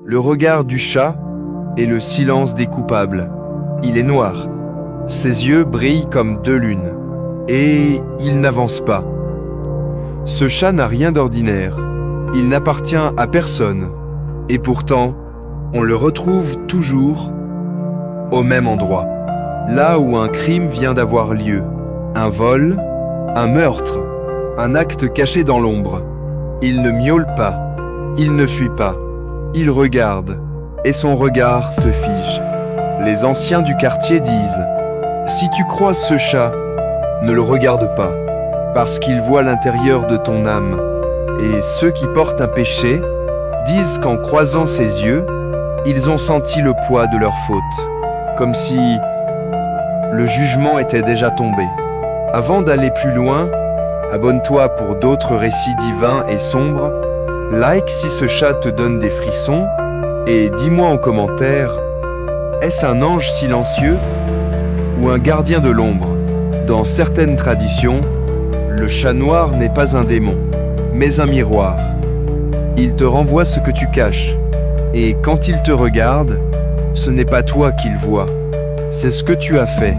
Le regard du chat est le silence des coupables. Il est noir. Ses yeux brillent comme deux lunes. Et il n'avance pas. Ce chat n'a rien d'ordinaire. Il n'appartient à personne. Et pourtant, on le retrouve toujours au même endroit. Là où un crime vient d'avoir lieu. Un vol, un meurtre, un acte caché dans l'ombre. Il ne miaule pas. Il ne fuit pas. Il regarde. Et son regard te fige. Les anciens du quartier disent « Si tu croises ce chat, ne le regarde pas, parce qu'il voit l'intérieur de ton âme. » Et ceux qui portent un péché disent qu'en croisant ses yeux, ils ont senti le poids de leur faute, comme si le jugement était déjà tombé. Avant d'aller plus loin, abonne-toi pour d'autres récits divins et sombres, like si ce chat te donne des frissons, et dis-moi en commentaire, est-ce un ange silencieux ou un gardien de l'ombre? Dans certaines traditions, le chat noir n'est pas un démon, mais un miroir. Il te renvoie ce que tu caches, et quand il te regarde, ce n'est pas toi qu'il voit, c'est ce que tu as fait.